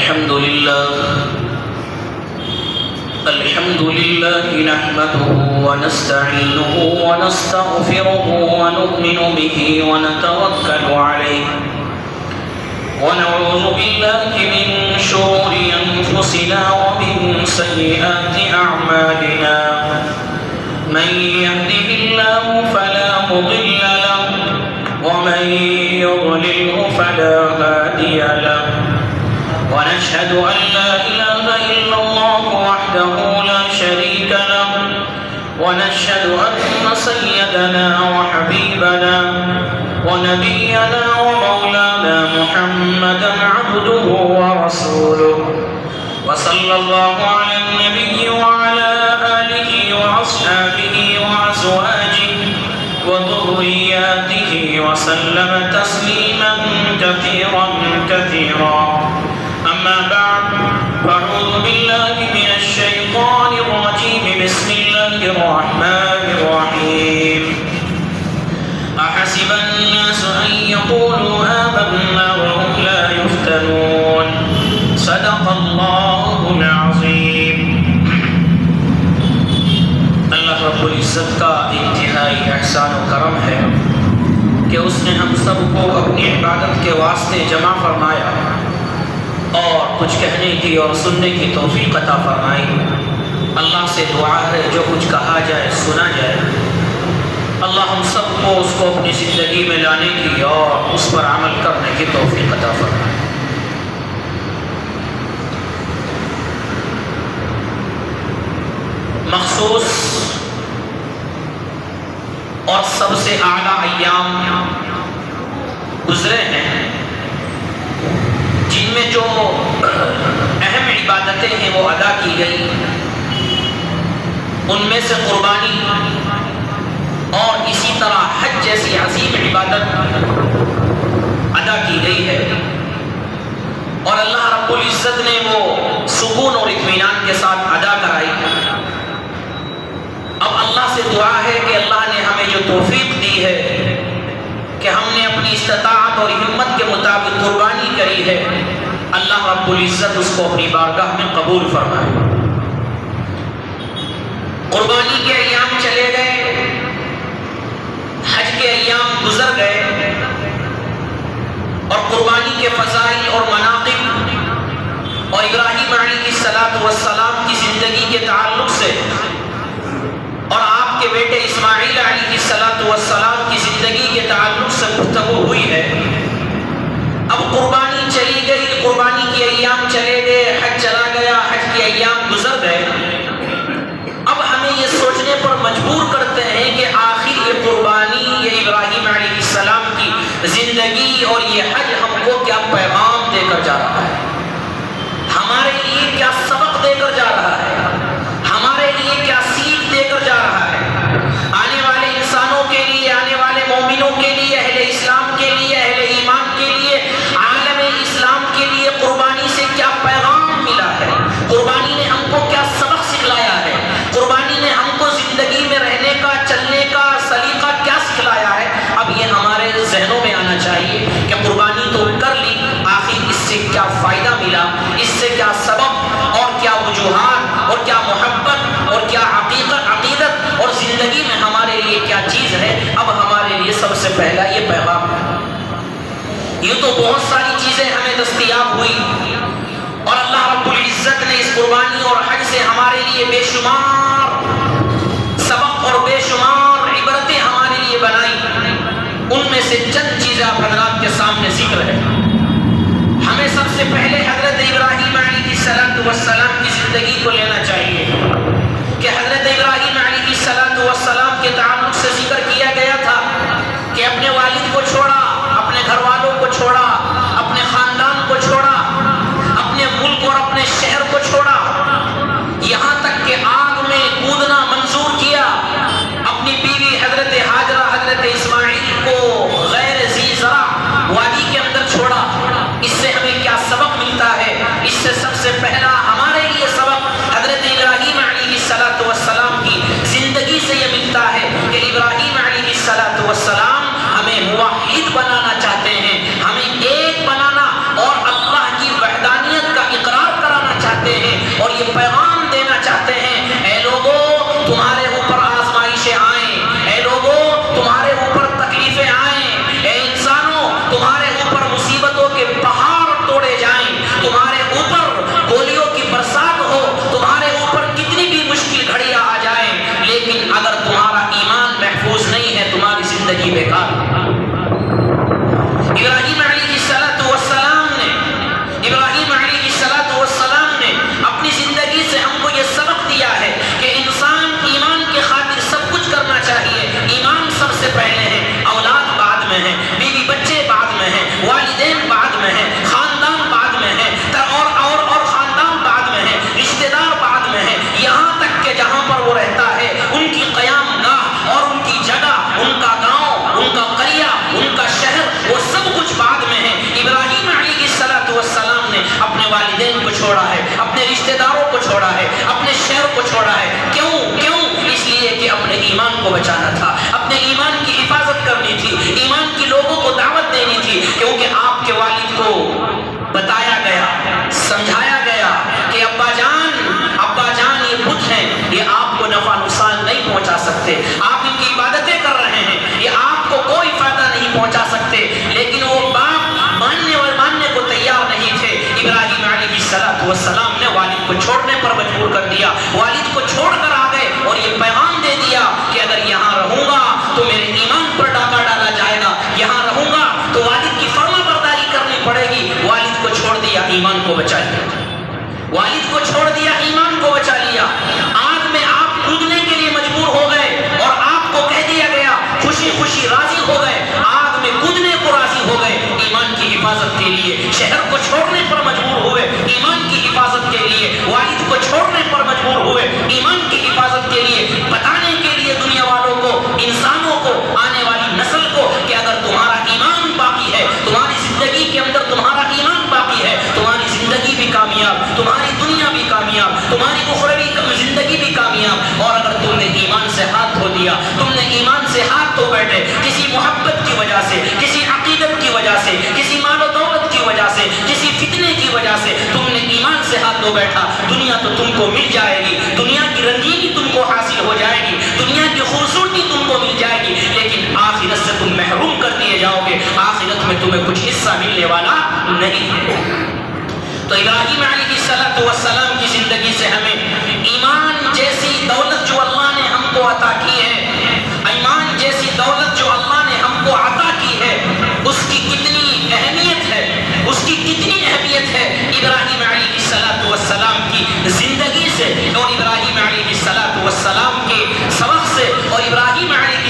الحمد لله نحمده ونستعينه ونستغفره ونؤمن به ونتوكل عليه ونعوذ بالله من شرور أنفسنا ومن سيئات أعمالنا من يهده الله فلا مضل له ومن يضلله فلا هادي له ونشهد أن لا إله إلا الله وحده لا شريك له ونشهد أن سيدنا وحبيبنا ونبينا ومولانا محمدا عبده ورسوله وصلى الله على النبي وعلى آله وأصحابه وأزواجه وذرياته وسلم تسليما كثيرا كثيرا. أما بعد فأعوذ بالله من الشيطان الرجيم بسم الله الرحمن الرحيم. أحسب الناس أن يقولوا آمنا وهم لا يفتنون. صدق الله العظيم. اللہ رب العزت کا انتہائی احسان و کرم ہے کہ اس نے ہم سب کو اپنی عبادت کے واسطے جمع فرمایا اور کچھ کہنے کی اور سننے کی توفیق عطا فرمائی. اللہ سے دعا ہے جو کچھ کہا جائے سنا جائے اللہ ہم سب کو اس کو اپنی زندگی میں لانے کی اور اس پر عمل کرنے کی توفیق عطا فرمائے. مخصوص اور سب سے اعلیٰ ایام گزرے ہیں جن میں جو اہم عبادتیں ہیں وہ ادا کی گئی. ان میں سے قربانی اور اسی طرح حج جیسی عظیم عبادت ادا کی گئی ہے اور اللہ رب العزت نے وہ سکون اور اطمینان کے ساتھ ادا کرائی. اب اللہ سے دعا ہے کہ اللہ نے ہمیں جو توفیق دی ہے کہ ہم نے اپنی استطاعت اور ہمت کے مطابق قربانی کری ہے اللہ رب العزت اس کو اپنی بارگاہ میں قبول فرمائے. قربانی کے ایام چلے گئے, حج کے ایام گزر گئے اور قربانی کے فضائل اور مناقب اور ابراہیم علیہ السلام کی زندگی کے تعلق سے اور آپ کے بیٹے اسماعیل علیہ السلام کی زندگی کے تعلق سے گفتگو ہوئی ہے. اب قربانی چلی گئی, قربانی کے ایام چلے گئے, حج چلا گیا, حج کے ایام گزر گئے. اب ہمیں یہ سوچنے پر مجبور کرتے ہیں کہ آخر یہ قربانی, یہ ابراہیم علیہ السلام کی زندگی اور یہ حج ہم کو کیا پیغام دے کر جا رہا ہے, ہمارے لیے کیا سبق دے کر جا رہا ہے, ہمارے لیے کیا سیکھ دے کر جا رہا ہے. آنے والے انسانوں کے لیے, آنے والے مومنوں کے لیے, اہل اسلام کے لیے, اہل ایمان کے لیے, عالم اسلام کے لیے قربانی سے کیا پیغام ملا ہے, قربانی نے ہم کو کیا سبق سکھلایا ہے, قربانی نے ہم کو زندگی میں رہنے کا, چلنے کا سلیقہ کیا سکھلایا ہے. اب یہ ہمارے ذہنوں میں آنا چاہیے کہ قربانی تو کر لی, آخر اس سے کیا فائدہ ملا, اس سے کیا سبب اور کیا وجوہات اور کیا محبت اور کیا عقیدت اور زندگی میں ہمارے لیے کیا چیز ہے. اب ہمارے لیے سب سے پہلا یہ پیغام ہے. یہ تو بہت ساری چیزیں ہمیں دستیاب ہوئی اور اللہ رب العزت نے اس قربانی اور حج سے ہمارے لیے بے شمار سبق اور بے شمار عبرتیں ہمارے لیے بنائی. ان میں سے چند چیزیں آپ حضرات کے سامنے ذکر ہے. ہمیں سب سے پہلے حضرت ابراہیم علیہ السلام کی زندگی کو لینا چاہیے کہ حضرت ابراہیم علیہ السلام کے تعلق سے ذکر کیا گیا تھا کہ اپنے والد کو چھوڑا, اپنے گھر والوں کو چھوڑا, اپنے خاندان کو چھوڑا, اپنے ملک اور اپنے شہر کو چھوڑا, یہاں تک کہ آگ میں کودنا منظور کیا, اپنی بیوی حضرت ہاجرہ, حضرت اسماعیل کو غیر ذی زرع وادی کے اندر چھوڑا. اس سے ہمیں کیا سبق ملتا ہے؟ اس سے سب سے پہلا ہمارے لیے سبق حضرت ابراہیم علیہ السلام کی زندگی سے یہ ملتا ہے کہ ابراہیم علیہ السلام ہمیں موحد بنانا چاہتے ہیں, ہمیں ایک بنانا اور اللہ کی وحدانیت کا کو چھوڑا ہے. کیوں؟ اس لیے کہ اپنے ایمان کو بچانا تھا, اپنے ایمان کی حفاظت کرنی تھی, ایمان کی لوگوں کو دعوت دینی تھی. کیونکہ آپ کے والد کو بتایا گیا, سمجھایا گیا کہ ابا جان یہ بت ہیں, یہ آپ کو نفع نقصان نہیں پہنچا سکتے, آپ ان کی عبادتیں کر رہے ہیں, یہ آپ کو کوئی فائدہ نہیں پہنچا سکتے. لیکن وہ باپ ماننے کو تیار نہیں تھے. ابراہیم علیہ السلام نے والد کو چھوڑنے پر مجبور کر دیا, والد کو چھوڑ کر آ گئے اور یہ پیغام دے دیا کہ اگر یہاں رہوں گا تو میرے ایمان پر ڈاکہ ڈالا جائے گا, یہاں رہوں گا تو والد کی فرما برداری کرنی پڑے گی. والد کو چھوڑ دیا, ایمان کو بچا لیا, والد کو چھوڑ دیا, ایمان کو بچا لیا. آگ میں آپ کودنے کے لیے مجبور ہو گئے اور آپ کو کہہ دیا گیا, خوشی خوشی راضی ہو گئے, آگ میں کودنے کو راضی ہو گئے ایمان کی حفاظت کے لیے. شہر کو چھوڑنے پر مجبور ہوئے ایمان کی حفاظت کے لیے, والد کو چھوڑنے پر مجبور ہوئے ایمان کی حفاظت کے لیے, بتانے کے لیے دنیا والوں کو, انسانوں کو, آنے والی نسل کو کہ اگر تمہارا ایمان باقی ہے, تمہاری زندگی کے اندر تمہارا ایمان باقی ہے, تمہاری زندگی بھی کامیاب, تمہاری دنیا بھی کامیاب, تمہاری اخروی زندگی بھی کامیاب. اور اگر تم نے ایمان سے ہاتھ دھو دیا, تم نے ایمان سے ہاتھ دھو بیٹھے کسی محبت کی وجہ سے, کسی عقیدت کی وجہ سے, کسی مال و دولت کی وجہ سے, کسی فتنے کی وجہ سے تم نے ایمان سے ہاتھ دھو بیٹھا, دنیا تو تم کو مل جائے گی, دنیا کی رنگینی تم کو حاصل ہو جائے گی, دنیا کی خوبصورتی تم کو مل جائے گی, لیکن آخرت سے تم محروم کر دیے جاؤ گے, آخرت میں تمہیں کچھ حصہ ملنے والا نہیں ہے. تو ابراہیم علیہ السلام کی زندگی سے ہمیں ایمان جیسی دولت جو اللہ نے ہم کو عطا کی ہے, ایمان جیسی دولت جو اللہ نے ہم کو عطا کی ہے, اس کی کتنی اہمیت ہے, اس کی کتنی اہمیت ہے. ابراہیم علیہ السلام کی زندگی سے اور ابراہیم علیہ السلام کے سبق سے اور ابراہیم علیہ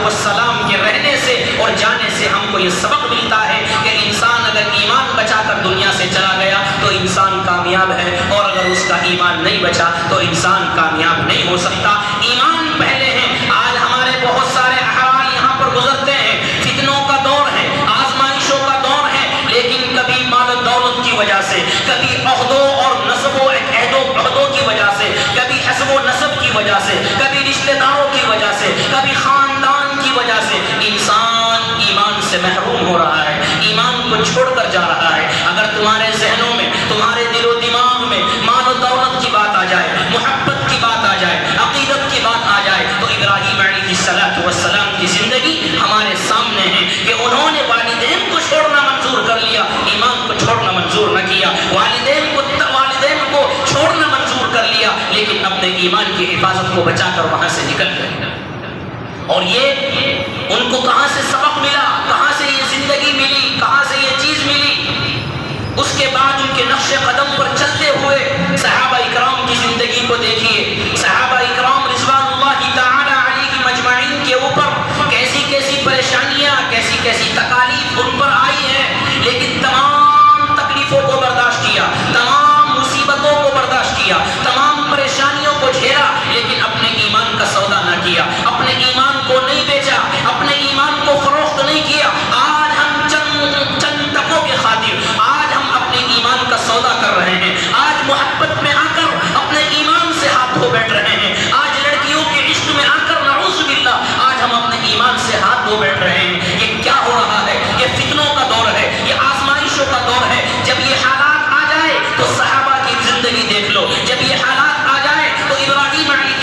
السلام کے رہنے سے اور جانے سے ہم کو یہ سبق ملتا ہے کہ انسان اگر ایمان بچا کر دنیا سے چلا گیا تو انسان کامیاب ہے, اور اگر اس کا ایمان نہیں بچا تو انسان کامیاب نہیں ہو سکتا. ایمان پہلے ہے. آج ہمارے بہت سارے احوال یہاں پر گزرتے ہیں, فتنوں کا دور ہے, آزمائشوں کا دور ہے, لیکن کبھی مال و دولت کی وجہ سے, کبھی عہدوں اور نسبوں عہدوں کی وجہ سے, کبھی حسب و نسب کی وجہ سے, کبھی رشتہ داروں کی وجہ سے, کبھی خاندان کی وجہ سے انسان ایمان سے محروم ہو رہا ہے, ایمان کو چھوڑ کر جا رہا ہے. اگر تمہارے ذہنوں میں, تمہارے دل و دماغ میں مال و دولت کی بات آ جائے, محبت کی بات آ جائے, عقیدت کی بات آ جائے, تو ابراہیم علیہ السلام کی زندگی ہمارے سامنے ہے کہ انہوں نے والدین کو چھوڑنا منظور کر لیا, ایمان کو چھوڑنا منظور نہ کیا. والدین کو چھوڑنا منظور کر لیا, لیکن اپنے ایمان کی حفاظت کو بچا کر وہاں سے نکل گئے. اور یہ ان کو کہاں سے سبق ملا, کہاں سے یہ زندگی ملی, کہاں سے یہ چیز ملی. اس کے بعد ان کے نقش قدم پر چلتے ہوئے صحابہ اکرام کی زندگی کو دیکھیے. صحابہ اکرام رضوان اللہ تعالی علیہ مجمعین کے اوپر کیسی کیسی پریشانیاں, کیسی کیسی تکالیف ان پر آئی ہیں, لیکن تمام تکلیفوں کو برداشت کیا, تمام مصیبتوں کو برداشت کیا, تمام پریشانیوں کو جھیلا, لیکن اپنے ایمان کا سودا نہ کیا, اپنے ایمان کو نہیں بیچا, اپنے ایمان کو فروخت نہیں کیا. آج ہم چند ٹکوں کے خاطر آج ہم اپنے ایمان کا سودا کر رہے ہیں, آج محبت میں آ کر اپنے ایمان سے ہاتھ دھو بیٹھ رہے ہیں, آج لڑکیوں کے عشق میں آ کر نعوذ باللہ آج ہم اپنے ایمان سے ہاتھ دھو بیٹھ رہے ہیں. یہ کیا ہو رہا ہے؟ یہ فتنوں کا دور ہے, یہ آزمائشوں کا دور ہے. جب یہ حالات آ جائے تو صحابہ کی زندگی دیکھ لو, جب یہ حالات آ جائے تو ابراہیم علیہ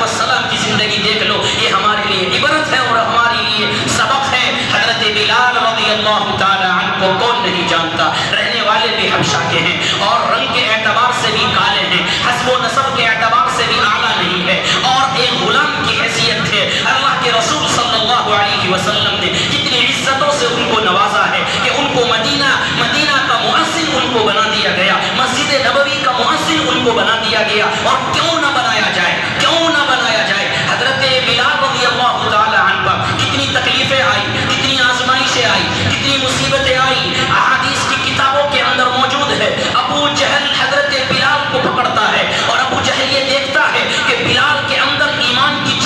السلام کی زندگی دیکھ لو. یہ ہمارے لیے عبرت ہے اور ہمارے لیے سبق ہے. حضرت بلال رضی اللہ تعالی عنہ کو کون نہیں جانتا, رہنے والے بھی حبشہ کے ہیں اور رنگ کے اعتبار سے بھی کالے ہیں, حسب و نسب کے اعتبار سے بھی اعلیٰ نہیں ہے, اور ایک غلام کی حیثیت ہے. اللہ کے رسول صلی اللہ علیہ وسلم نے کتنی عزتوں سے ان کو نوازا ہے کہ ان کو مدینہ کا مؤذن ان کو بنا دیا گیا, مسجد نبوی کا مؤذن ان کو بنا دیا گیا. اور کیوں نہ بنایا جائے, کیوں نہ بنایا جائے. حضرت بلال رضی اللہ تعالی عنہ پر کتنی تکلیفیں آئی, کتنی آزمائشیں آئی, کتنی مصیبتیں آئی, احادیث کی کتابوں کے اندر موجود ہے. ابو جہل حضرت بلال کو پکڑتا ہے اور ابو جہل یہ دیکھتا ہے کہ بلال کے اندر ایمان کی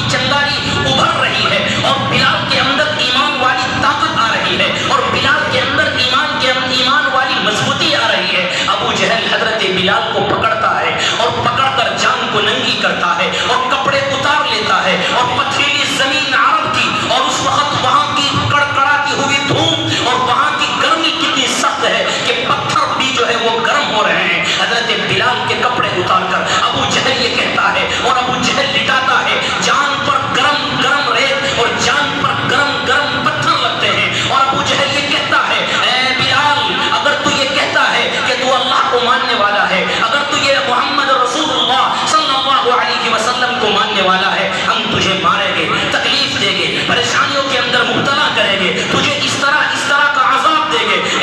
چنگاری ابھر رہی ہے, اور بلال کے اندر ایمان والی طاقت آ رہی ہے, اور بلال کے اندر ایمان والی مضبوطی آ رہی ہے. ابو جہل حضرت بلال کو پکڑتا ہے اور پکڑ کر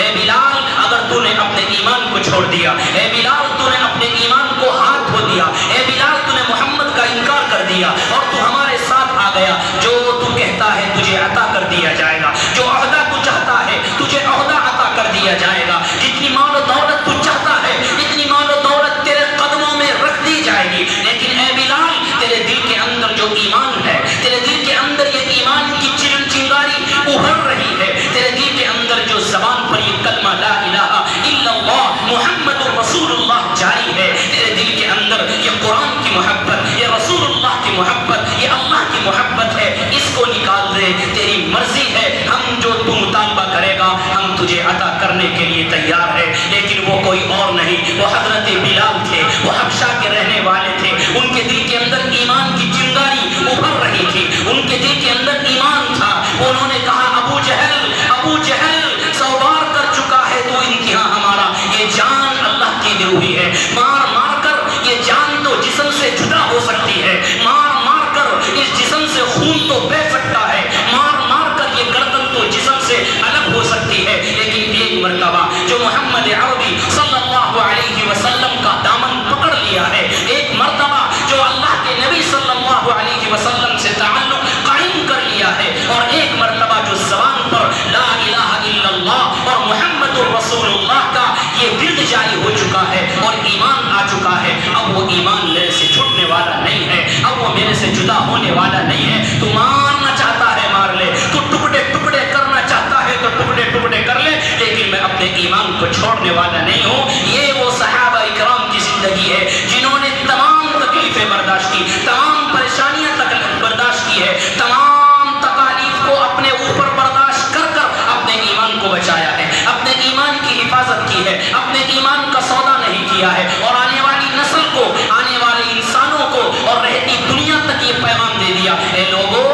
اے بلال اگر تو نے اپنے ایمان کو چھوڑ دیا، اے بلال تو نے اپنے ایمان کو ہاتھ دھو دیا، اے بلال تو نے محمد کا انکار کر دیا اور تو ہمارے ساتھ آ گیا، جو تو کہتا ہے تجھے عطا کر دیا جائے گا، جو عہدہ تو چاہتا ہے تجھے عہدہ عطا کر دیا جائے گا، جتنی مال و دولت تو چاہتا ہے اتنی مال و دولت تیرے قدموں میں رکھ دی جائے گی، لیکن اے بلال تیرے دل کے اندر جو ایمان ہے، تیرے دل کے اندر یہ ایمان کی چرن چنگاری ابھر رہی ہے، تیرے دل کے اندر جو زبان پر یہ کلمہ لا الہ الا اللہ محمد رسول اللہ جاری ہے، تیرے دل کے اندر یہ قرآن کی محبت، یہ رسول اللہ کی محبت، یہ اللہ کی محبت ہے، اس کو نکال دے، تیری مرضی ہے، ہم جو تو مطالبہ کرے گا ہم تجھے عطا کرنے کے لیے تیار ہے، لیکن وہ کوئی اور نہیں، وہ حضرت بلال تھے، وہ حبشہ کے رہنے والے تھے، ان کے دل کے اندر ایمان کی چنگاری ابھر رہی تھی، ان کے دل کے اندر ایمان تھا، انہوں نے کہا ابو جہل 100 بار کر چکا ہے تو امتحان ہمارا، یہ جان اللہ کی دی ہوئی ہے، مار کر یہ جان تو جسم سے جدا ہو سکتی ہے، مار کر اس جسم سے خون تو بہہ سکتا ہے، مار کر یہ گردن تو جسم سے الگ ہو سکتی ہے، لیکن ایک مرتبہ جو محمد عربی صلی اللہ علیہ وسلم کا دامن پکڑ لیا ہے، ایک مرتبہ جو اللہ کے نبی صلی اللہ علیہ وسلم سے تعلق قائم کر لیا ہے، اور ایک مرتبہ جو زبان پر لا الہ الا اللہ اور محمد رسول اللہ کا یہ ورد جاری ہو چکا ہے اور ایمان آ چکا ہے، اب وہ ایمان میرے سے چھوٹنے والا نہیں ہے، اب وہ میرے سے جدا ہونے والا نہیں ہے، تو مارنا چاہتا ہے مار لے، تو ٹکڑے ٹکڑے کرنا چاہتا ہے تو ٹکڑے ٹکڑے کر لے، لیکن میں اپنے ایمان کو چھوڑنے والا نہیں ہوں۔ یہ وہ صحابہ اکرام کی زندگی ہے جنہوں نے تمام تکلیفیں برداشت کی، تمام پریشانیاں برداشت کی ہے، تمام تکالیف کو اپنے اوپر برداشت کر اپنے ایمان کو بچایا ہے، اپنے ایمان کی حفاظت کی ہے، اپنے ایمان کا سودا نہیں کیا ہے، اور آنے والی نسل کو، آنے والے انسانوں کو اور رہتی دنیا تک یہ پیغام دے دیا، اے لوگوں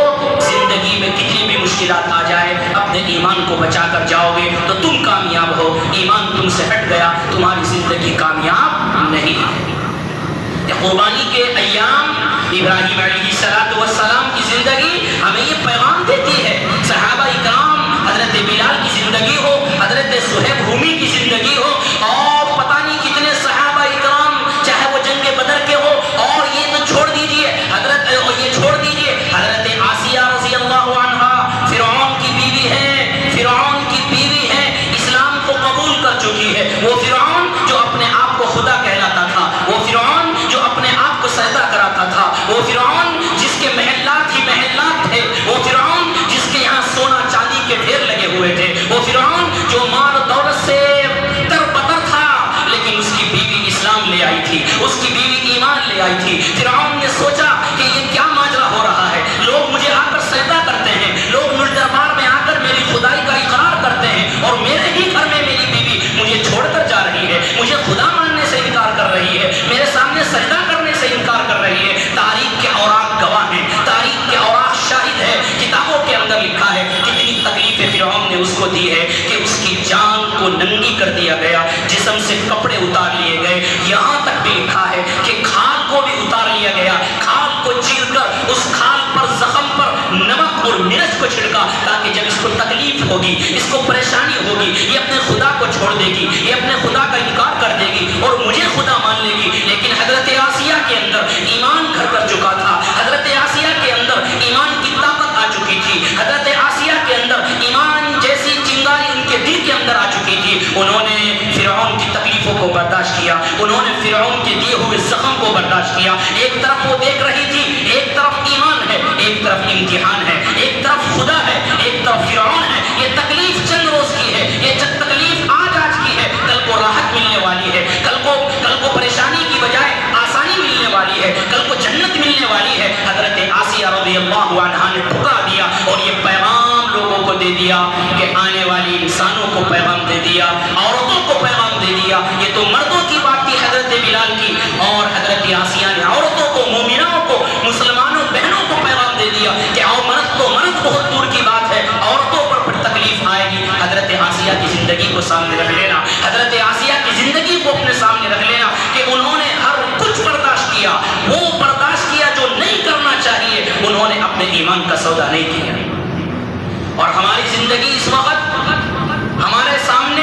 زندگی میں کتنی بھی مشکلات آ جائے اپنے ایمان کو بچا کر جاؤ گے تو تم کامیاب ہو، ایمان تم سے ہٹ گیا تمہاری زندگی کامیاب نہیں ہے۔ قربانی کے ایام ابراہیم علیہ السلام کی زندگی ہمیں یہ پیغام دیتی ہے، صحابہ اکرام حضرت بلال کی زندگی ہو، حضرت صہیب رومی کی زندگی ہو، اور پتہ نہیں کتنے صحابہ اکرام چاہے وہ جنگ بدر کے ہو، اور یہ تو چھوڑ دیجئے حضرت آسیہ رضی اللہ عنہا فرعون کی بیوی ہے، اسلام کو قبول کر چکی ہے، وہ فرعون جو اپنے آپ کو خدا کہلاتا تھا، وہ فرعون جو اپنے آپ کو سجدہ کراتا تھا، وہ فرعون جس کے محلات ہی محلات تھے، وہ فرعون جس کے یہاں سونا چاندی کے ڈھیر لگے ہوئے تھے، وہ فرعون جو مال و دولت سے تربتر تھا، لیکن اس کی بیوی اسلام لے آئی تھی، اس کی بیوی ایمان لے آئی تھی۔ فرعون نے سوچا کہ یہ کیا ماجرا ہو رہا ہے، لوگ مجھے آ کر سجدہ کرتے ہیں، لوگ مجھ دربار میں آ کر میری خدائی کا اقرار کرتے ہیں، اور میرے ہی گھر میں میری بیوی مجھے چھوڑ کر جا رہی ہے، مجھے خدا ماننے سے انکار کر رہی ہے، میرے سامنے سجدہ کرنے سے انکار کر رہی ہے۔ تاریخ کے اوراق گواہ ہیں، تاریخ کے اوراق شاہد ہے، کتابوں کے اندر لکھا ہے کتنی تکلیفیں فرعون نے اس کو دی ہے کہ اس کی جان کو ننگی کر دیا گیا، جسم سے کپڑے اتار لیے گئے، یہاں تک بھی لکھا ہے کہ کھال کو بھی اتار لیا گیا، کھال کو چیر کر اس کھال پر زخم پر نمک اور مرچ کو چھڑکا تاکہ جب اس کو تکلیف ہوگی، اس کو پریشانی ہوگی، یہ اپنے خدا کو چھوڑ دے گی، یہ اپنے خدا کا انکار کر دے گی اور مجھے خدا مان لے گی۔ لیکن حضرت آسیہ کے اندر ایمان گھر کر چکا تھا، حضرت آسیہ کے اندر ایمان کی طاقت آ چکی تھی، حضرت آسیہ کے اندر ایمان جیسی چنگاری ان کے دل کے اندر آ چکی تھی، انہوں نے فرعون کی تکلیفوں کو برداشت کیا، انہوں نے فرعون کے دیے ہوئے زخم کو برداشت کیا۔ ایک طرف وہ دیکھ رہی تھی، ایک طرف ایمان ہے، ایک طرف امتحان ہے، ایک طرف خدا ہے، ایک طرف فرعون ہے، یہ تکلیف چند روز کی ہے، یہ تکلیف آج کی ہے، کل کو راحت ملنے والی ہے، کل کو پریشانی کی بجائے آسانی ملنے والی ہے، کل کو جنت ملنے والی ہے۔ حضرت آسیہ رضی اللہ عنہا نے ٹھکرا دیا اور یہ پیغام لوگوں کو دے دیا کہ آنے والی انسانوں کو پیغام دے دیا، عورتوں کو پیغام دے دیا، یہ تو مردوں کی بات تھی حضرت بلال کی، اور حضرت آسیہ نے عورتوں کو، مومناؤں کو، مسلمانوں بہنوں کو پیغام دے دیا کہ مرد بہت دور کی بات ہے، عورتوں پر پھر تکلیف آئے گی۔ حضرت آسیہ کی زندگی کو سامنے رکھ لینا، حضرت آسیہ کی زندگی کو اپنے سامنے رکھ لینا کہ انہوں نے ہر کچھ برداشت کیا، وہ برداشت کیا جو نہیں کرنا چاہیے، انہوں نے اپنے ایمان کا سودا نہیں کیا۔ اور ہماری زندگی اس وقت ہمارے سامنے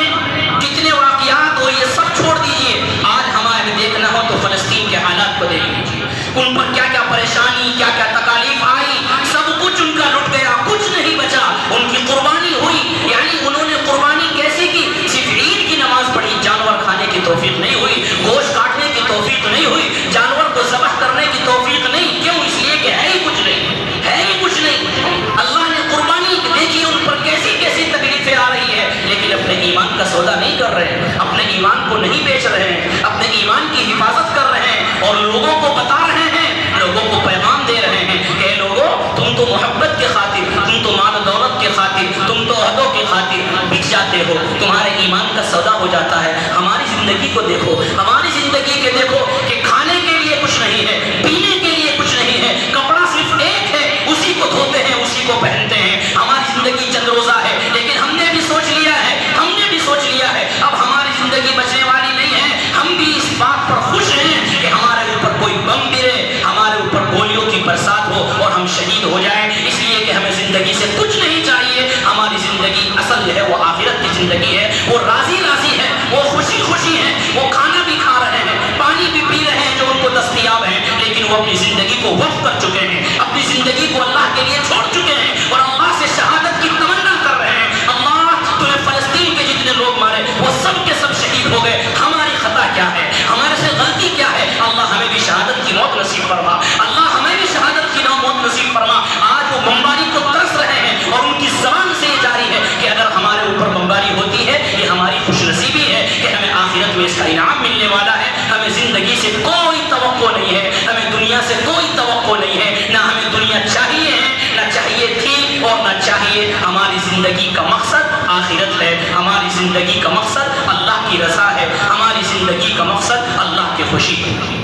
ایمان کا سودا نہیں کر رہے ہیں، اپنے ایمان کو نہیں بیچ رہے ہیں، اپنے ایمان کی حفاظت کر رہے ہیں اور لوگوں کو بتا رہے ہیں، لوگوں کو پیغام دے رہے ہیں کہ اے لوگوں، تم تو محبت کے خاطر، تم تو مال و دولت کے خاطر، تم تو عہدوں کے خاطر بک جاتے ہو، تمہارے ایمان کا سودا ہو جاتا ہے۔ ہماری زندگی کو دیکھو، ہماری زندگی کے دیکھو کہ کھانے کے لیے کچھ نہیں ہے، پینے کے لیے کچھ نہیں ہے، کپڑا صرف ایک ہے، اسی کو دھوتے ہیں، اسی کو پہنتے ہیں۔ ہماری زندگی چند روزہ ہے، لیکن ہم نے بھی سوچ لیا ہے، اب ہماری زندگی بچنے والی نہیں ہے۔ ہم بھی اس بات پر خوش ہیں کہ ہمارے اوپر کوئی بم گرے، ہمارے اوپر گولیوں کی برسات ہو اور ہم شہید ہو جائیں، اس لیے کہ ہمیں زندگی سے کچھ نہیں چاہیے۔ ہماری زندگی اصل جو ہے وہ آخرت کی زندگی ہے، وہ راضی راضی ہے، وہ خوشی خوشی ہے، وہ کھانا بھی کھا رہے ہیں، پانی بھی پی رہے ہیں جو ان کو دستیاب ہے، لیکن وہ اپنی زندگی کو وقف کر چکے ہیں، اپنی زندگی کو اللہ کے لیے چھوڑ چکے ہیں اور اللہ سے شہادت کی تمنا کر رہے ہیں۔ اللہ تو نے فلسطین کے جتنے لوگ مارے وہ سب کے سب شہید ہو گئے، ہماری خطا کیا ہے، ہمارے سے غلطی کیا ہے؟ اللہ ہمیں بھی شہادت کی موت نصیب فرما، اللہ ہمیں بھی شہادت کی موت نصیب فرما۔ آج وہ بمباری کو ترس رہے ہیں اور ان کی زبان سے یہ جاری ہے کہ اگر ہمارے اوپر بمباری ہوتی ہے یہ ہماری خوش نصیبی ہے کہ ہمیں آخرت میں اس کا انعام ملنے والا ہے۔ ہمیں زندگی سے کوئی توقع نہیں ہے، ہمیں دنیا سے کوئی توقع نہیں ہے، نہ ہمیں دنیا چاہیے ہے، نہ چاہیے تھی اور نہ چاہیے۔ ہماری زندگی کا مقصد آخرت ہے، ہماری زندگی کا مقصد اللہ کی رضا ہے، ہماری زندگی کا مقصد اللہ کی خوشی ہے۔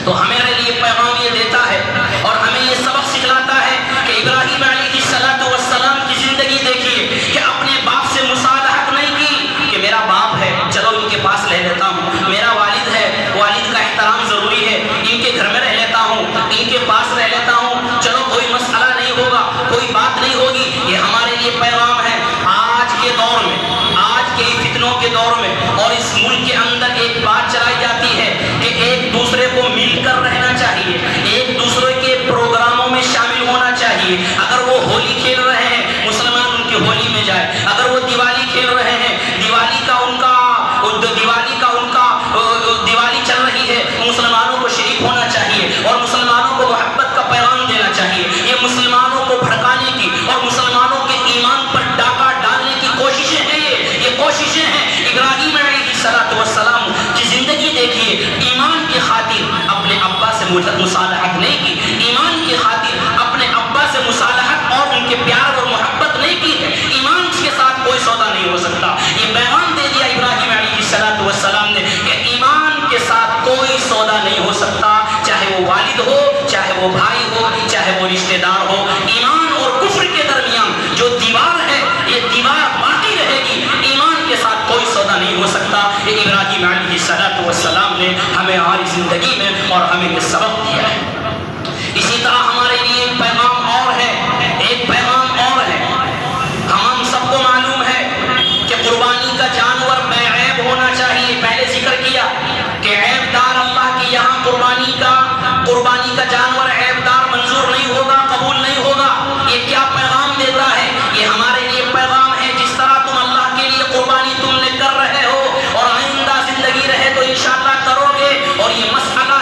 تو ہمارے لیے پیغام یہ دیتا ہے اور ہمیں یہ سبق سکھلاتا ہے کہ ابراہیم علیہ السلام کی زندگی دیکھیے کہ اپنے باپ سے مصالحت نہیں کی کہ میرا باپ ہے چلو ان کے پاس رہ لیتا ہوں، میرا والد ہے والد کا احترام ضروری ہے، ان کے گھر میں رہ لیتا ہوں، ان کے پاس رہ لیتا ہوں، چلو کوئی مسئلہ نہیں ہوگا، کوئی بات نہیں ہوگی۔ یہ ہمارے لیے پیغام ہے۔ آج کے دور میں، آج کے فتنوں کے دور میں اور اس ملک کے اندر ایک بات چلائی جاتی ہے کہ ایک دوسرے کو مل کر رہنا چاہیے، ایک دوسرے کے پروگراموں میں شامل ہونا چاہیے۔ اگر وہ ہولی کھیل رہے ہیں مسلمان ان کی ہولی میں جائے، اگر وہ دیوالی کھیل رہے ہیں دیوالی چل رہی ہے، مسلمانوں کو شریک ہونا چاہیے اور مسلمانوں کو محبت کا پیغام دینا چاہیے۔ یہ مسلمانوں کو بھڑکانے کی اور مسلمانوں کے ایمان پر ڈاکہ ڈالنے کی کوششیں ہیں، یہ کوششیں ہیں۔ ابراہیم علیہ السلام کی زندگی دیکھیے، ایمان کی خاطر اپنے ابا سے مصالحت نہیں کی، ایمان کی خاطر اپنے ابا سے مصالحت اور ان کے پیار اور محبت نہیں کی ہے۔ ایمان کے ساتھ کوئی سودا نہیں ہو سکتا۔ یہ پیغام دے دیا ابراہیم علیہ السلام نے کہ ایمان کے ساتھ کوئی سودا نہیں ہو سکتا، چاہے وہ والد ہو، چاہے وہ بھائی ہو، چاہے وہ رشتہ دار ہو۔ ایمان اور کفر کے درمیان جو دیوار ہے یہ دیوار باقی رہے گی، ایمان کے ساتھ کوئی سودا نہیں ہو سکتا۔ یہ ابراہیم علیہ السلام نے ہمیں ہماری زندگی میں اور ہمیں یہ سبق دیا ہے۔ اسی طرح ہمارے لیے ایک پیغام اور ہے، ایک پیغام اور ہے۔ ہم سب کو معلوم ہے کہ قربانی کا جانور بے عیب ہونا چاہیے۔ پہلے ذکر کیا کہ عیب دار اللہ کی یہاں قربانی کا جانور عیب دار منظور نہیں ہوگا، قبول نہیں ہوگا۔ یہ کیا پیغام دیتا ہے؟ یہ ہمارے لیے پیغام ہے، جس طرح تم اللہ کے لیے قربانی تم نے کر رہے ہو اور آئندہ زندگی رہے تو انشاءاللہ کرو گے، اور یہ مسئلہ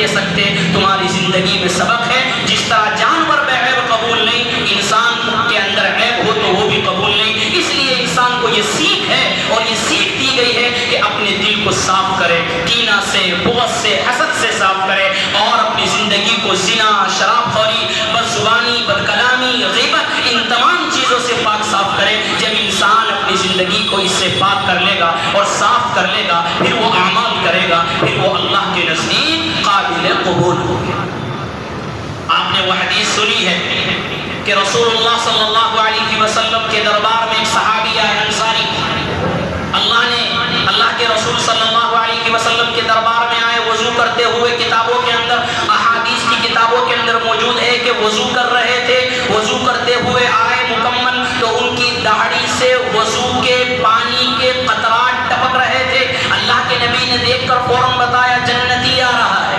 دے سکتے. تمہاری زندگی میں سبق ہے. جس طرح جانور میں عیب قبول نہیں, انسان کے اندر عیب ہو تو وہ بھی قبول نہیں. اس لیے انسان کو یہ سیکھ ہے اور یہ سیکھ دی گئی ہے کہ اپنے دل کو صاف کرے, کینہ سے, بغض سے, حسد سے صاف کرے, اور اپنی زندگی کو زنا, شراب خوری, بدزبانی, بدکلامی, غیبت, ان تمام چیزوں سے پاک صاف کرے. جب انسان اپنی زندگی کو اس سے پاک کر لے گا اور صاف کر لے گا, پھر وہ اعمال کرے گا, پھر وہ اللہ کے نزدیک قابل قبول ہوگا. آپ نے وہ حدیث سنی ہے کہ رسول اللہ صلی اللہ علیہ وسلم کے دربار میں ایک صحابی آئے انصاری. اللہ کے رسول صلی اللہ علیہ وسلم کے دربار میں آئے وضو کرتے ہوئے. کتابوں کے اندر, احادیث کی کتابوں کے اندر موجود ہے کہ وضو کر رہے تھے, وضو کرتے ہوئے آئے مکمل, تو ان کی داڑھی سے وضو کے پانی کے قطرات ٹپک رہے تھے. اللہ کے نبی نے دیکھ کر فوراً بتایا جنتی آ رہا ہے.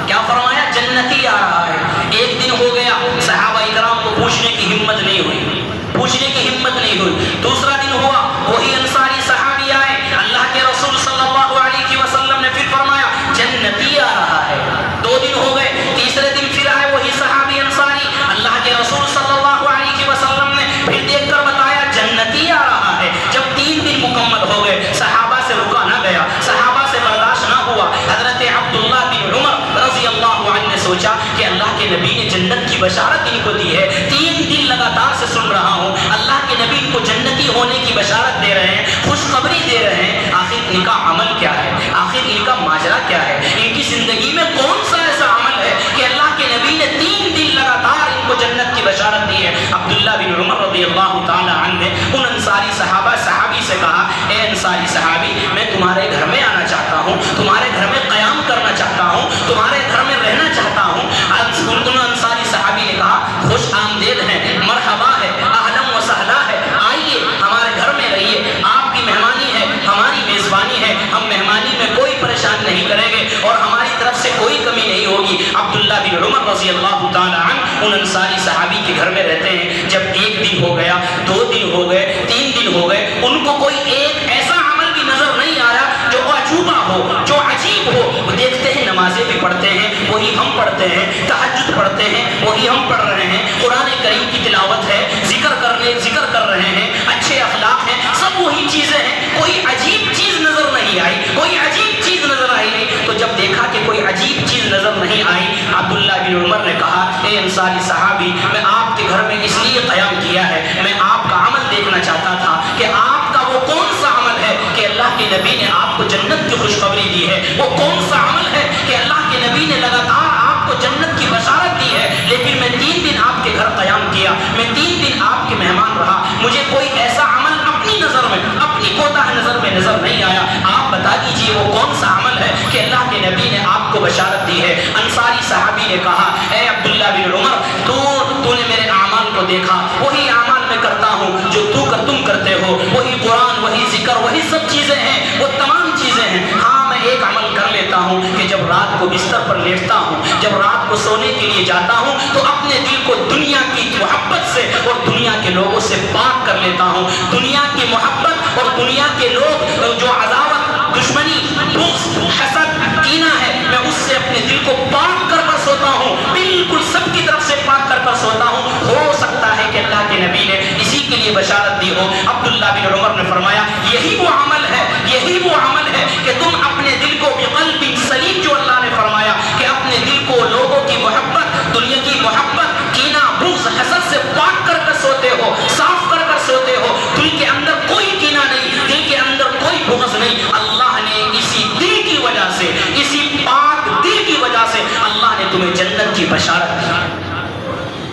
کیا فرمایا؟ جنتی آ رہا ہے. ایک دن ہو گیا, صحابہ کرام کو پوچھنے کی ہمت نہیں ہوئی, پوچھنے کی ہمت نہیں ہوئی. دوسرا دن ہوا, وہی انصاری صحابی آئے. اللہ کے رسول صلی اللہ علیہ وسلم نے پھر فرمایا جنتی آ رہا ہے. 2 دن ہو گئے, تیسرے دن پھر آئے وہی صحابی انصاری. اللہ کے رسول صلی اللہ علیہ وسلم نے پھر دیکھ کر بتایا جنتی آ رہا ہے. جب 3 دن مکمل ہو گئے, صحابہ سے رکا نہ گیا, صحابہ سے برداشت نہ ہوا. حضرت عبداللہ بن عمر رضی اللہ عنہ نے سوچا کہ اللہ کے نبی نے جنت کی بشارت ان کو دی ہے, 3 دن لگاتار سے سن رہا ہوں, اللہ کے نبی ان کو جنتی ہونے کی بشارت دے رہے ہیں, خوشخبری دے رہے ہیں. آخر ان کا عمل کیا ہے, آخر ان کا ماجرا کیا ہے, ان کی زندگی میں کون سا ایسا عمل ہے کہ اللہ کے نبی نے 3 دن لگاتار ان کو جنت کی بشارت دی ہے. عبداللہ بن عمر رضی اللہ تعالی عنہ نے ان انصاری صحابی سے کہا, اے انصاری صحابی, میں تمہارے گھر میں آنا چاہتا ہوں, تمہارے گھر میں قیام کرنا چاہتا ہوں, تمہارے گھر میں رہنا چاہتا ہوں. ان انصاری صحابی نے کہا خوش آمدید ہے, مرحبا ہے, اہلا و سہلا ہے, آئیے ہمارے گھر میں رہیے, آپ کی مہمانی ہے, ہماری میزبانی ہے, ہم مہمانی میں کوئی پریشان نہیں کریں گے اور ہماری طرف سے کوئی کمی نہیں ہوگی. عبداللہ بن عمر رضی اللہ تعالی عنہ ان انصاری صحابی کے گھر میں رہتے ہیں. جب 1 دن ہو گیا, 2 دن ہو گئے, 3 دن ہو گئے, ان کو کوئی ایک ایسا عمل بھی نظر نہیں آیا جو عجوبہ ہو, جو عجیب ہو. وہ دیکھتے ہیں نمازیں بھی پڑھتے ہیں, وہی ہم پڑھتے ہیں, تہجد پڑھتے ہیں, وہی ہم پڑھ رہے ہیں, قرآن کریم کی تلاوت ہے, ذکر کر رہے ہیں, اچھے اخلاق ہیں, سب وہی چیزیں ہیں. کوئی عجیب چیز نظر نہیں آئی, کوئی عجیب چیز نظر آئی نہیں. تو جب دیکھا کہ کوئی عجیب چیز نظر نہیں آئی, عبداللہ بن عمر نے کہا, اے انصاری صحابی, میں آپ کے گھر میں اس لیے قیام کیا ہے, میں آپ کا عمل دیکھنا چاہتا تھا کہ آپ کا وہ کون سا عمل ہے کہ اللہ کے نبی نے آپ کو جنت کی خوشخبری دی ہے, وہ کون سا عمل ہے کہ اللہ کے نبی نے لگاتار آپ کو جنت کی بشارت دی ہے. لیکن میں 3 دن آپ کے گھر قیام کیا, میں 3 دن آپ کے مہمان رہا, مجھے کوئی ایسا عمل اپنی نظر میں, اپنی کوتاہ نظر میں نظر نہیں آیا. آپ بتا دیجئے وہ کون سا عمل ہے کہ اللہ کے نبی نے آپ کو بشارت دی ہے. انصاری صحابی نے کہا, اے عبداللہ بن عمر, تو نے میرے اعمال کو دیکھا, وہی اعمال میں کرتا ہوں جو تم کرتے ہو, وہی قرآن, وہی ذکر, وہی سب چیزیں ہیں, وہ تمام چیزیں ہیں. ہاں, میں ایک عمل کر لیتا ہوں کہ جب رات کو بستر پر لیٹتا ہوں, جب رات کو سونے کے لیے جاتا ہوں, تو اپنے دل کو دنیا کی محبت سے اور دنیا کے لوگوں سے پاک کر لیتا ہوں. دنیا کی محبت اور دنیا کے لوگ جو عداوت, دشمنی, بغض, حسد, کینہ ہے, میں اس سے اپنے دل کو پاک کر کر سوتا ہوں, بالکل سب کی طرف سے پاک کر کر سوتا ہوں. ہو سکتا ہے کہ اللہ کے نبی نے اسی کے لیے بشارت دی ہو. عبداللہ بن عمر نے فرمایا, یہی وہ عمل ہے, یہی وہ عمل ہے کہ تم اپنے دل کو بقلب سلیم, جو اللہ نے فرمایا کہ اپنے دل کو لوگوں کی محبت, دنیا کی محبت, کینہ, بغض, حسد سے پاک کر کر سوتے ہو, صاف کر کر سوتے ہو. دل کے اندر کوئی کینہ نہیں, دل کے اندر کوئی بغض نہیں. اللہ نے اسی دل کی وجہ سے, اسی پاک دل کی وجہ سے اللہ نے تمہیں جنت کی بشارت دی.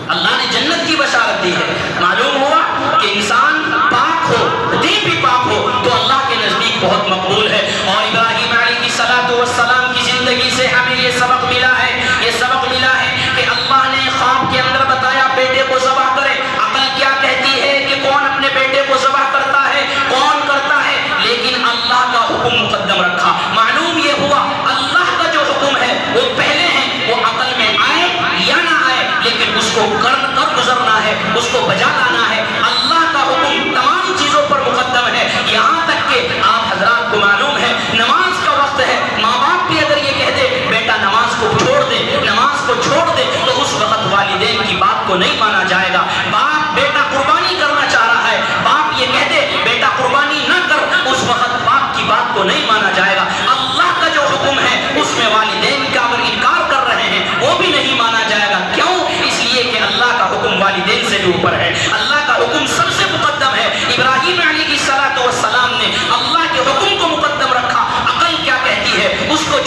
اللہ نے جنت کی بشارت دی ہے. معلوم ہوا کہ انسان پاک ہو, دل بھی پاک ہو, تو اللہ کے نزدیک بہت مقبول ہے. اور ابراہیم علیہ السلام کی زندگی سے ہمیں یہ سبق ملا ہے, یہ سبق ملا ہے کہ اللہ نے خواب کے اندر بتایا بیٹے کو ذبح کرے. عقل کیا کہتی ہے کہ کون اپنے بیٹے کو ذبح کرتا ہے, کون کرتا ہے, لیکن اللہ کا حکم مقدم رکھا. معلوم یہ ہوا اللہ کا جو حکم ہے وہ پہلے ہے, وہ عقل میں آئے یا نہ آئے, لیکن اس کو کر گزرنا ہے, اس کو بجا لانا ہے. اللہ کا حکم تمام چیزوں پر مقدم ہے. یہاں تک کہ آپ حضرات کو معلوم ہے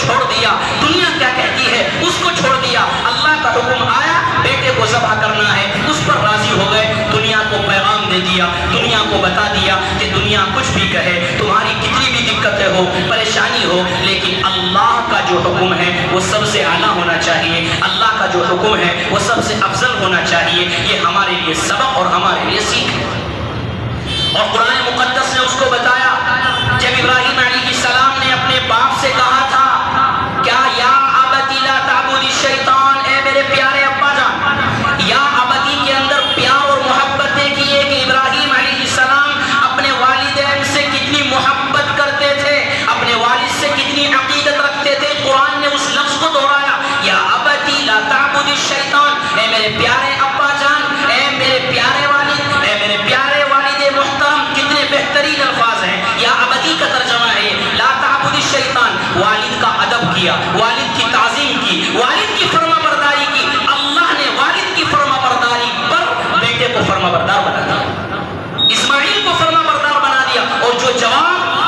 چھوڑ دیا, دنیا کیا کہتی ہے اس کو چھوڑ دیا, اللہ کا حکم آیا بیٹے کو ذبح کرنا ہے, اس پر راضی ہو گئے, دنیا کو پیغام دے دیا, دنیا کو بتا دیا کہ دنیا کچھ بھی کہے, تمہاری کتنی بھی دقتیں ہو, پریشانی ہو, لیکن اللہ کا جو حکم ہے وہ سب سے اعلیٰ ہونا چاہیے, اللہ کا جو حکم ہے وہ سب سے افضل ہونا چاہیے. یہ ہمارے لیے سبق اور ہمارے لیے سیکھ ہے. اور قرآن مقدس نے اس کو بتایا جب ابراہیم علیہ السلام نے اپنے باپ سے کہا تھا کیا یا ابتی لا تعبد الشیطان, اے میرے پیارے ابا جان, یا ابتی کے اندر پیار اور محبت دیکھیے کہ ابراہیم علیہ السلام اپنے والدین سے کتنی محبت کرتے تھے, اپنے والد سے کتنی عقیدت رکھتے تھے. قرآن نے اس لفظ کو دہرایا یا ابتی لا تعبد الشیطان, اے میرے پیارے ابا جان, اے میرے پیارے والد, اے میرے پیارے والد محترم. کتنے بہترین الفاظ ہیں. یا ابتی کا ترجمہ ہے لا تعبد الشیطان, والد کا ادب کیا, والد کی تعظیم کی, والد کی فرما برداری کی. اللہ نے والد کی فرما برداری پر بیٹے کو فرما بردار بنا دیا, اسماعیل کو فرما بردار بنا دیا. اور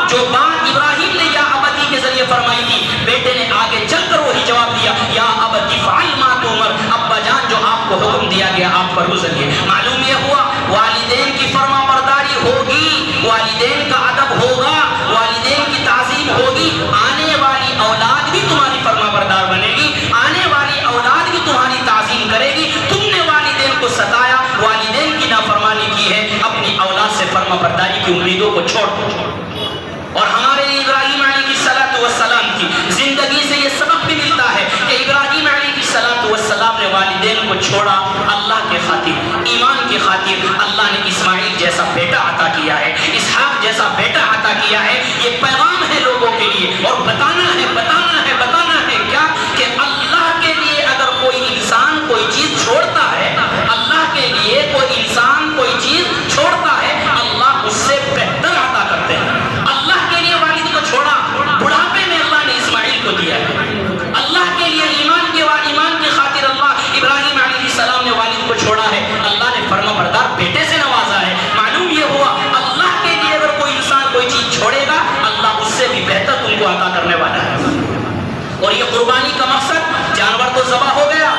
جو بات ابراہیم نے یا ابتی کے ذریعے فرمائی تھی, بیٹے نے آگے چل کر وہی جواب دیا یا ابتی فعل ما تؤمر, ابا جان جو آپ کو حکم دیا گیا آپ پر گزریے. معلوم یہ ہوا والدین کی فرما برداری ہوگی, والدین کا ادب ہوگا, والدین کی تعظیم ہوگی, آنے والی اولاد بھی تمہاری فرما بردار بنے گی, آنے والی اولاد بھی تمہاری تعظیم کرے گی. تم نے والدین کو ستایا, والدین کی نافرمانی کی ہے, اپنی اولاد سے فرما برداری کی امیدوں کو چھوڑ. اور ہمارے لیے ابراہیم علیہ السلام کی زندگی سے یہ سبق بھی ملتا ہے کہ ابراہیم علیہ السلام نے والدین کو چھوڑا اللہ کے خاطر, ایمان کی خاطر. اللہ نے اسماعیل جیسا بیٹا عطا کیا ہے, اسحاق جیسا بیٹا عطا کیا ہے. یہ پیغام ہے لوگوں کے لیے, اور بتانا ہے کیا کہ اللہ کے لیے اگر کوئی انسان کوئی چیز چھوڑتا ہے, اللہ کے لیے کوئی انسان کوئی چیز چھوڑتا ہے, اللہ اس سے بہتر عطا کرتے ہیں. اللہ کے لیے والد کو چھوڑا, بڑھاپے میں اللہ نے اسماعیل کو دیا ہے. اللہ کے لیے ایمان کی خاطر اللہ ابراہیم علیہ السلام نے والد کو چھوڑا ہے, اللہ نے فرما بردار بیٹے سے نوازا ہے. معلوم یہ ہوا اللہ کے لیے اگر کوئی انسان کوئی چیز چھوڑے گا, اللہ اس سے بھی بہتر تم کو عطا کرنے والا ہے. اور یہ قربانی کا مقصد, جانور تو ذبح ہو گیا,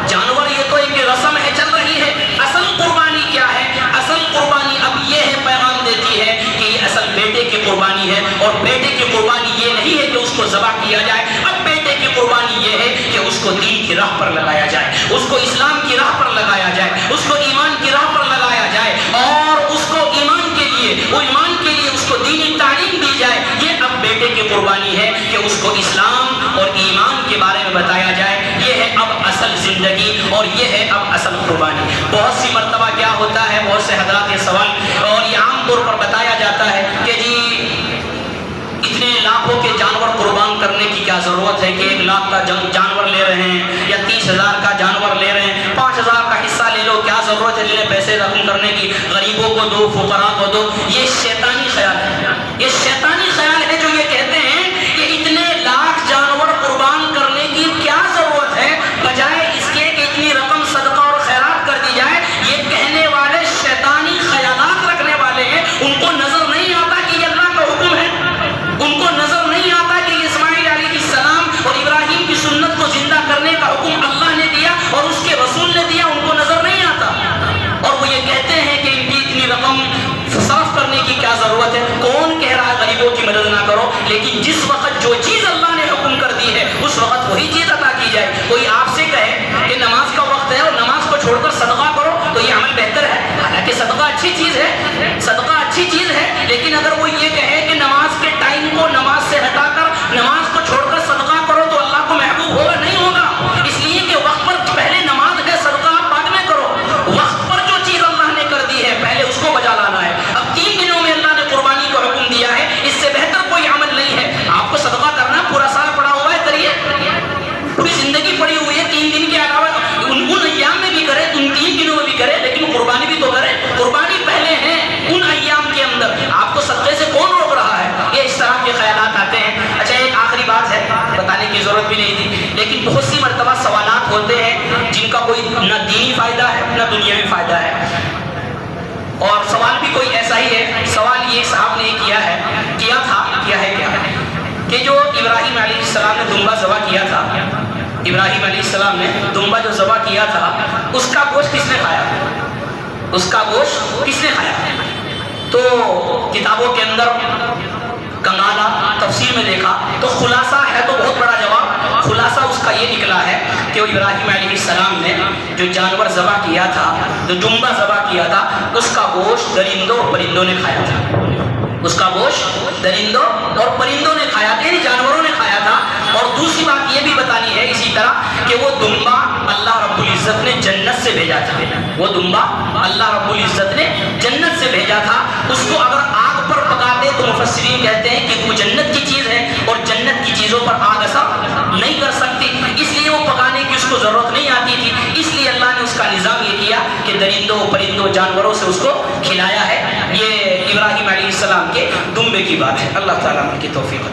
جانور یہ تو ایک رسم ہے چل رہی ہے. اصل قربانی کیا ہے؟ اصل قربانی اب یہ ہے, پیغام دیتی ہے کہ یہ اصل بیٹے کی قربانی ہے. اور بیٹے کی قربانی یہ نہیں ہے کہ اس کو ذبح کیا جائے, اب بیٹے کی قربانی یہ ہے کہ اس کو دین کی راہ پر لگایا جائے, اس کو اسلام کی راہ پر لگایا جائے, اس کو ایمان کی راہ پر لگایا جائے, اور اس کو ایمان کے لیے اس کو دینی تعلیم دی جائے. یہ اب بیٹے کی قربانی ہے کہ اس کو اسلام اور ایمان کے بارے میں بتایا جائے. یہ ہے اب اصل زندگی, اور یہ ہے اب اصل قربانی. بہت سی مرتبہ کیا ہوتا ہے, بہت سے حضرات یہ سوال, اور یہ عام طور پر بتایا جاتا ہے کہ جی اتنے لاکھوں کے جانور قربان کرنے کی کیا ضرورت ہے, کہ 1 لاکھ کا جانور لے رہے ہیں یا 30,000 کا جانور لے رہے ہیں, 5,000 کا حصہ لے لو, کیا ضرورت ہے اتنے پیسے رقم کرنے کی, غریبوں کو دو, فقراء کو دو. یہ شیطانی خیال ہے, یہ شیطانی خیال ہے جو یہ کہتے ہیں کہ اتنے لاکھ جانور قربان کرنے کی کیا ضرورت ہے, بجائے اس کے کہ اتنی رقم صدقہ اور خیرات کر دی جائے. یہ کہنے والے شیطانی خیالات رکھنے والے ہیں, ان کو نظر نہیں آتا کہ یہ اللہ کا حکم ہے, ان کو نظر نہیں آتا کہ اسماعیل علیہ السلام اور ابراہیم کی سنت کو زندہ کرنے کا حکم اللہ نے دیا اور اس کے رسول نے دیا, ان کو نظر نہیں آتا. اور وہ یہ کہتے ہیں کہ ان کی اتنی رقم صرف کرنے کی کیا ضرورت ہے. کون کہہ رہا ہے غریبوں کی مدد نہ کرو, لیکن جس وقت جو چیز اللہ نے حکم کر دی ہے اس وقت وہی چیز عطا کی جائے. کوئی آپ سے کہے کہ نماز کا وقت ہے اور نماز کو چھوڑ کر صدقہ کرو تو یہ عمل بہتر ہے, حالانکہ صدقہ اچھی چیز ہے, صدقہ اچھی چیز ہے, لیکن اگر وہ یہ کہے کہ نماز کے ٹائم کو نماز سے ہٹا کر نماز کو چھوڑ کر صدقہ کرو تو اللہ کو محبوب ہوگا, نہیں ہوگا. اس لیے کہ وقت پر پہلے نماز ہے, صدقہ آپ بعد میں کرو. وقت پر جو چیز اللہ نے کر دی ہے پہلے اس کو بجا لانا ہے. اب 3 دنوں میں اللہ نے قربانی کا حکم دیا ہے, اس سے بہتر کوئی عمل نہیں ہے. آپ کو صدقہ کرنا, پورا سال پڑا ہوا ہے, کریے, پوری زندگی پڑی ہوئی ہے, 3 دن کے علاوہ ان ایام میں بھی کرے, ان 3 دنوں میں بھی کرے, لیکن قربانی بھی تو کرے. قربانی پہلے ہے ان ایام کے اندر, آپ کو صدقے سے کون روک رہا ہے. یہ اس طرح کے خیالات آتے ہیں. اچھا, ایک آخری بات ہے, بتانے کی ضرورت بھی نہیں تھی, لیکن بہت سی مرتبہ سوالات ہوتے ہیں جن کا کوئی نہ دینی فائدہ ہے نہ دنیاوی فائدہ ہے. اور سوال بھی کوئی ایسا ہی ہے. سوال یہ صاحب نے کیا ہے کہ جو ابراہیم علیہ السلام نے دمبا ذبح کیا تھا، ابراہیم علیہ السلام نے دمبا جو ذبح کیا تھا اس کا گوشت کس نے کھایا؟ اس کا گوشت کس نے کھایا؟ تو کتابوں کے اندر کنگالا تفسیر میں دیکھا تو خلاصہ ہے تو بہت بڑا جواب، خلاصہ اس کا یہ نکلا ہے کہ وہ ابراہیم علیہ السلام نے جو جانور ذبح کیا تھا، جو دمبا ذبح کیا تھا، اس کا گوشت درندوں اور پرندوں نے کھایا تھا، اس کا گوشت درندوں اور پرندوں نے کھایا تھا، یعنی جانوروں نے کھایا تھا۔ اور دوسری بات یہ بھی بتانی ہے اسی طرح کہ وہ دمبا اللہ رب العزت نے جنت سے بھیجا تھا، وہ دمبا اللہ رب العزت نے جنت سے بھیجا تھا۔ اس کو اگر آگ پر پکاتے تو مفسرین کہتے ہیں کہ وہ جنت کی چیز ہے اور جنت کی چیزوں پر آگ اثر نہیں کر سکتی، اس لیے وہ پکانے کی اس کو ضرورت نہیں آتی تھی، اس لیے اللہ نے اس کا نظام یہ کیا کہ درندوں پرندوں جانوروں سے اس کو کھلایا ہے۔ یہ ابراہیم علیہ السلام کے دمبے کی بات ہے۔ اللہ تعالیٰ کی توفیق۔